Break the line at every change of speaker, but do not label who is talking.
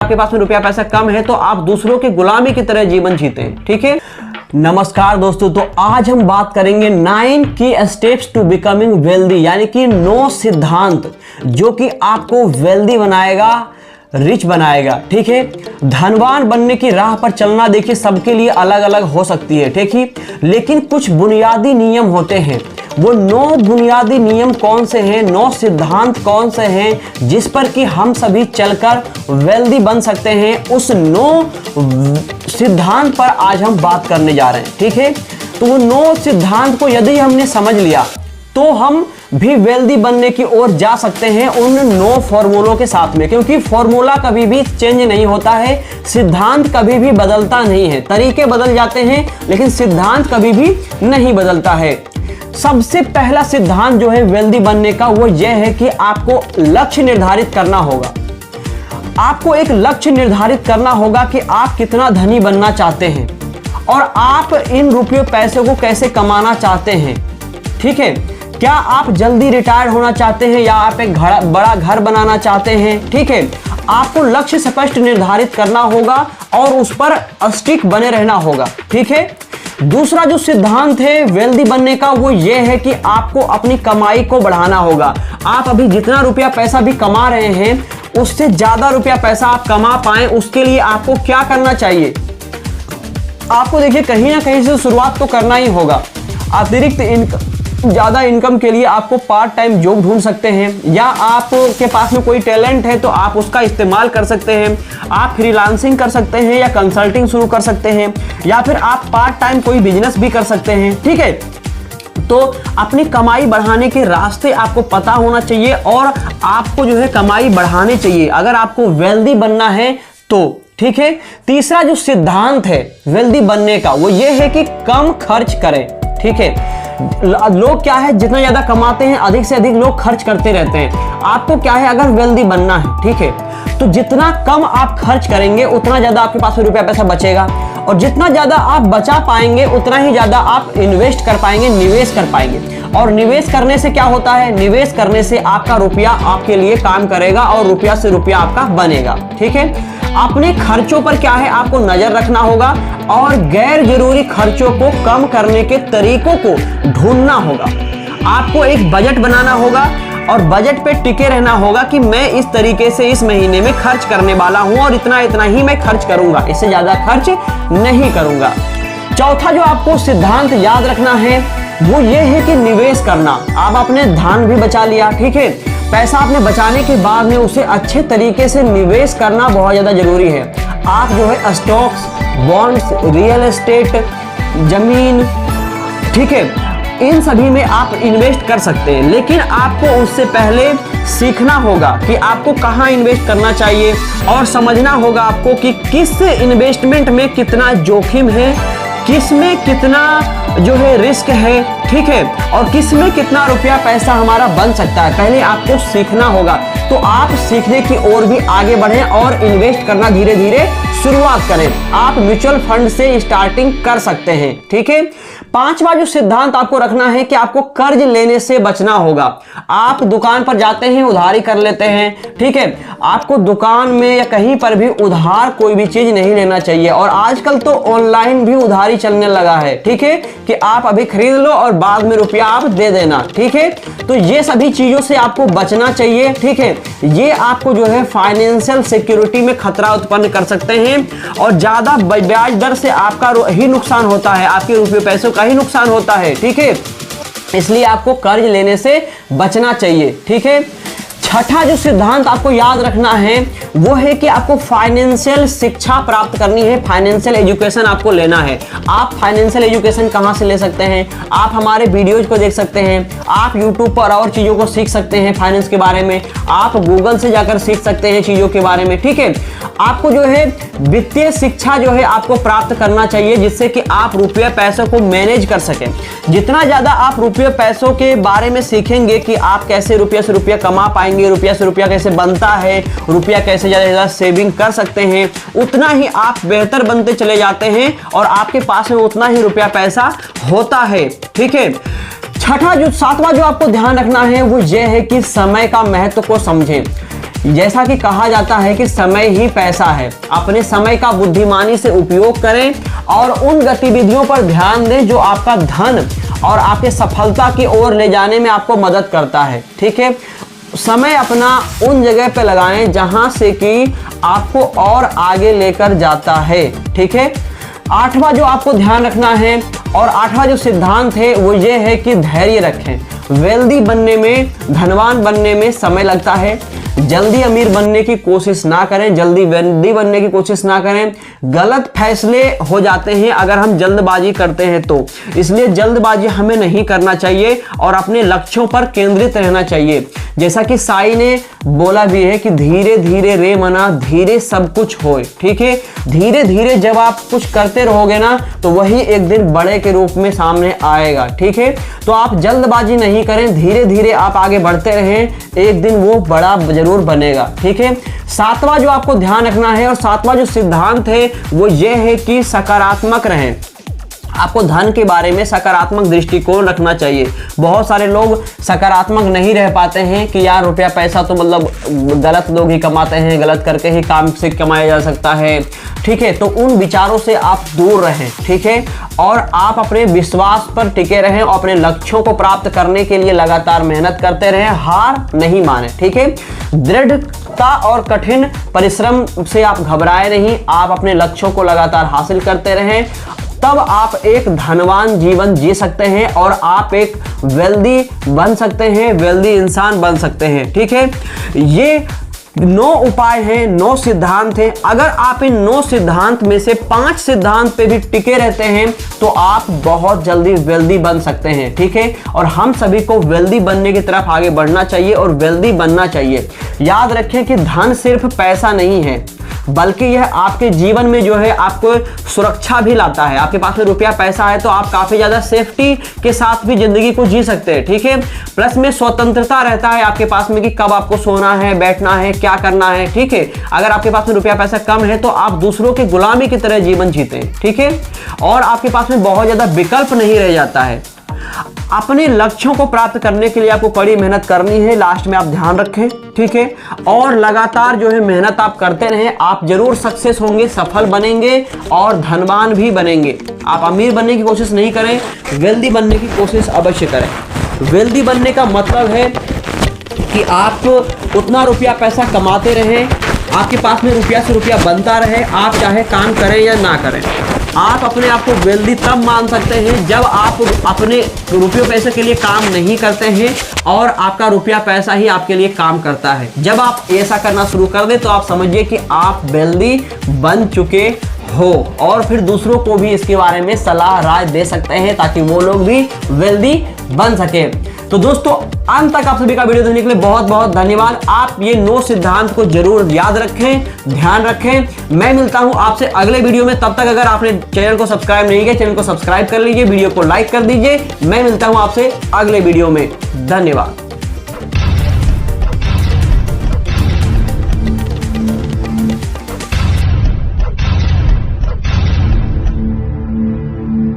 आपके पास में रुपया पैसा कम है तो आप दूसरों की गुलामी की तरह जीवन जीते हैं। ठीक है, नमस्कार दोस्तों। तो आज हम बात करेंगे 9 की स्टेप्स टू बिकमिंग वेल्दी, यानी कि 9 सिद्धांत जो कि आपको वेल्दी बनाएगा, रिच बनाएगा। ठीक है, धनवान बनने की राह पर चलना देखिए सबके लिए अलग अलग हो सकती है। ठीक है, लेकिन कुछ बुनियादी नियम होते हैं। वो 9 बुनियादी नियम कौन से हैं, 9 सिद्धांत कौन से हैं जिस पर कि हम सभी चलकर वेल्दी बन सकते हैं, उस 9 सिद्धांत पर आज हम बात करने जा रहे हैं। ठीक है, तो वो 9 सिद्धांत को यदि हमने समझ लिया तो हम भी वेल्दी बनने की ओर जा सकते हैं उन 9 फॉर्मूलों के साथ में, क्योंकि फॉर्मूला कभी भी चेंज नहीं होता है, सिद्धांत कभी भी बदलता नहीं है। तरीके बदल जाते हैं लेकिन सिद्धांत कभी भी नहीं बदलता है। सबसे पहला सिद्धांत जो है वेल्दी बनने का वो ये है कि आपको लक्ष्य निर्धारित करना होगा। आपको एक लक्ष्य निर्धारित करना होगा कि आप कितना धनी बनना चाहते हैं और आप इन रुपयों पैसे को कैसे कमाना चाहते हैं। ठीक है, क्या आप जल्दी रिटायर होना चाहते हैं या आप एक बड़ा घर बनाना चाहते हैं। ठीक है, आपको लक्ष्य स्पष्ट निर्धारित करना होगा और उस पर स्टिक बने रहना होगा। ठीक है, दूसरा जो सिद्धांत है वेल्दी बनने का वो ये है कि आपको अपनी कमाई को बढ़ाना होगा। आप अभी जितना रुपया पैसा भी कमा रहे हैं उससे ज्यादा रुपया पैसा आप कमा पाएं, उसके लिए आपको क्या करना चाहिए। आपको देखिए कहीं ना कहीं से शुरुआत तो करना ही होगा। अतिरिक्त ज्यादा इनकम के लिए आपको पार्ट टाइम जॉब ढूंढ सकते हैं, या आपके पास में कोई टैलेंट है तो आप उसका इस्तेमाल कर सकते हैं। आप फ्रीलांसिंग कर सकते हैं या कंसल्टिंग शुरू कर सकते हैं, या फिर आप पार्ट टाइम कोई बिजनेस भी कर सकते हैं। ठीक है, तो अपनी कमाई बढ़ाने के रास्ते आपको पता होना चाहिए और आपको जो है कमाई बढ़ानी चाहिए अगर आपको वेल्दी बनना है तो। ठीक है, तीसरा जो सिद्धांत है वेल्दी बनने का वो ये है कि कम खर्च करें। ठीक है, लोग क्या है जितना ज्यादा कमाते हैं अधिक से अधिक लोग खर्च करते रहते हैं। आपको क्या है अगर वेल्दी बनना है, ठीक है, तो जितना कम आप खर्च करेंगे उतना ज्यादा आपके पास में रुपया पैसा बचेगा, और जितना ज्यादा आप बचा पाएंगे उतना ही ज्यादा आप इन्वेस्ट कर पाएंगे, निवेश कर पाएंगे। और निवेश करने से क्या होता है, निवेश करने से आपका रुपया आपके लिए काम करेगा और रुपया से रुपया आपका बनेगा। ठीक है, अपने खर्चों पर क्या है आपको नजर रखना होगा और गैर जरूरी खर्चों को कम करने के तरीकों को ढूंढना होगा। आपको एक बजट बनाना होगा और बजट पे टिके रहना होगा कि मैं इस तरीके से इस महीने में खर्च करने वाला हूं और इतना इतना ही मैं खर्च करूंगा, इससे ज्यादा खर्च नहीं करूंगा। चौथा जो आपको सिद्धांत याद रखना है वो ये है कि निवेश करना। आप अपने धन भी बचा लिया, ठीक है, पैसा आपने बचाने के बाद में उसे अच्छे तरीके से निवेश करना बहुत ज्यादा जरूरी है। आप जो है स्टॉक्स, बॉन्ड्स, रियल एस्टेट, जमीन, ठीक है, इन सभी में आप इन्वेस्ट कर सकते हैं, लेकिन आपको उससे पहले सीखना होगा कि आपको कहां इन्वेस्ट करना चाहिए और समझना होगा आपको कि किस इन्वेस्टमेंट में कितना जोखिम है, किस में कितना जो है रिस्क है, ठीक है, और किस में कितना रुपया पैसा हमारा बन सकता है। पहले आपको सीखना होगा, तो आप सीखने की ओर भी आगे बढ़ें और इन्वेस्ट करना धीरे धीरे शुरुआत करें। आप म्यूचुअल फंड से स्टार्टिंग कर सकते हैं। ठीक है, पांचवा जो सिद्धांत आपको रखना है कि आपको कर्ज लेने से बचना होगा। आप दुकान पर जाते हैं, उधारी कर लेते हैं, ठीक है, आपको दुकान में या कहीं पर भी उधार कोई भी चीज नहीं लेना चाहिए। और आजकल तो ऑनलाइन भी उधारी चलने लगा है, ठीक है, कि आप अभी खरीद लो और बाद में रुपया आप दे देना। ठीक है, तो ये सभी चीजों से आपको बचना चाहिए। ठीक है, ये आपको जो है फाइनेंशियल सिक्योरिटी में खतरा उत्पन्न कर सकते हैं और ज्यादा ब्याज दर से आपका ही नुकसान होता है, आपके रुपये पैसों का ही नुकसान होता है। ठीक है, इसलिए आपको कर्ज लेने से बचना चाहिए। ठीक है, छठा जो सिद्धांत आपको याद रखना है वो है कि आपको फाइनेंशियल शिक्षा प्राप्त करनी है, फाइनेंशियल एजुकेशन आपको लेना है। आप फाइनेंशियल एजुकेशन कहां से ले सकते हैं, आप हमारे वीडियोज को देख सकते हैं, आप यूट्यूब पर और चीजों को सीख सकते हैं फाइनेंस के बारे में, आप गूगल से जाकर सीख सकते हैं चीजों के बारे में। ठीक है, आपको जो है वित्तीय शिक्षा जो है आपको प्राप्त करना चाहिए जिससे कि आप रुपये पैसों को मैनेज कर सकें। जितना ज्यादा आप रुपये पैसों के बारे में सीखेंगे कि आप कैसे रुपये से रुपया कमा पाएंगे, रुपया से रुपया कैसे बनता है, रुपया कैसे ज्यादा से ज्यादा सेविंग कर सकते हैं, उतना ही आप बेहतर बनते चले जाते हैं और आपके पास में उतना ही रुपया पैसा होता है। ठीक है, सातवां जो आपको ध्यान रखना है वो ये है कि समय का महत्व को समझें। जैसा कि कहा जाता है कि समय ही पैसा है, अपने समय का बुद्धिमानी से उपयोग करें और उन गतिविधियों पर ध्यान दें जो आपका धन और आपके सफलता की ओर ले जाने में आपको मदद करता है। ठीक है, समय अपना उन जगह पे लगाएं जहां से कि आपको और आगे लेकर जाता है। ठीक है, आठवां जो आपको ध्यान रखना है और आठवां जो सिद्धांत है वो ये है कि धैर्य रखें। वेल्दी बनने में, धनवान बनने में समय लगता है। जल्दी अमीर बनने की कोशिश ना करें, जल्दी वेल्दी बनने की कोशिश ना करें। गलत फैसले हो जाते हैं अगर हम जल्दबाजी करते हैं तो, इसलिए जल्दबाजी हमें नहीं करना चाहिए और अपने लक्ष्यों पर केंद्रित रहना चाहिए। जैसा कि साई ने बोला भी है कि धीरे धीरे रे मना, धीरे सब कुछ होए। ठीक है, धीरे धीरे जब आप कुछ करते रहोगे ना तो वही एक दिन बड़े के रूप में सामने आएगा। ठीक है, तो आप जल्दबाजी नहीं करें, धीरे धीरे आप आगे बढ़ते रहें, एक दिन वो बड़ा जरूर बनेगा। ठीक है, सातवां जो आपको ध्यान रखना है और सातवां जो सिद्धांत है वो ये है कि सकारात्मक रहें। आपको धन के बारे में सकारात्मक दृष्टिकोण रखना चाहिए। बहुत सारे लोग सकारात्मक नहीं रह पाते हैं कि यार रुपया पैसा तो मतलब गलत लोग ही कमाते हैं, गलत करके ही काम से कमाया जा सकता है। ठीक है, तो उन विचारों से आप दूर रहें। ठीक है, और आप अपने विश्वास पर टिके रहें और अपने लक्ष्यों को प्राप्त करने के लिए लगातार मेहनत करते रहें, हार नहीं माने। ठीक है, दृढ़ता और कठिन परिश्रम से आप घबराए नहीं, आप अपने लक्ष्यों को लगातार हासिल करते रहें, तब आप एक धनवान जीवन जी सकते हैं और आप एक वेल्दी बन सकते हैं, वेल्दी इंसान बन सकते हैं। ठीक है, ये 9 उपाय हैं, 9 सिद्धांत हैं। अगर आप इन 9 सिद्धांत में से 5 सिद्धांत पे भी टिके रहते हैं तो आप बहुत जल्दी वेल्दी बन सकते हैं। ठीक है, और हम सभी को वेल्दी बनने की तरफ आगे बढ़ना चाहिए और वेल्दी बनना चाहिए। याद रखें कि धन सिर्फ पैसा नहीं है, बल्कि यह आपके जीवन में जो है आपको सुरक्षा भी लाता है। आपके पास में रुपया पैसा है तो आप काफी ज्यादा सेफ्टी के साथ भी जिंदगी को जी सकते हैं। ठीक है, प्लस में स्वतंत्रता रहता है आपके पास में कि कब आपको सोना है, बैठना है, क्या करना है। ठीक है, अगर आपके पास में रुपया पैसा कम है तो आप दूसरों के गुलामी की तरह जीवन जीते हैं। ठीक है, और आपके पास में बहुत ज्यादा विकल्प नहीं रह जाता है। अपने लक्ष्यों को प्राप्त करने के लिए आपको कड़ी मेहनत करनी है, लास्ट में आप ध्यान रखें। ठीक है, और लगातार जो है मेहनत आप करते रहें, आप जरूर सक्सेस होंगे, सफल बनेंगे और धनवान भी बनेंगे। आप अमीर बनने की कोशिश नहीं करें, वेल्दी बनने की कोशिश अवश्य करें। वेल्दी बनने का मतलब है कि आप उतना रुपया पैसा कमाते रहें, आपके पास में रुपया से रुपया बनता रहे, आप चाहे काम करें या ना करें। आप अपने आप को वेल्दी तब मान सकते हैं जब आप अपने रुपये पैसे के लिए काम नहीं करते हैं और आपका रुपया पैसा ही आपके लिए काम करता है। जब आप ऐसा करना शुरू कर दें तो आप समझिए कि आप वेल्दी बन चुके हो और फिर दूसरों को भी इसके बारे में सलाह राय दे सकते हैं ताकि वो लोग भी वेल्दी बन सके। तो दोस्तों, अंत तक आप सभी का वीडियो देखने के लिए बहुत बहुत धन्यवाद। आप ये 9 सिद्धांत को जरूर याद रखें, ध्यान रखें। मैं मिलता हूं आपसे अगले वीडियो में। तब तक अगर आपने चैनल को सब्सक्राइब नहीं किया, चैनल को सब्सक्राइब कर लीजिए, वीडियो को लाइक कर दीजिए। मैं मिलता हूं आपसे अगले वीडियो में। धन्यवाद।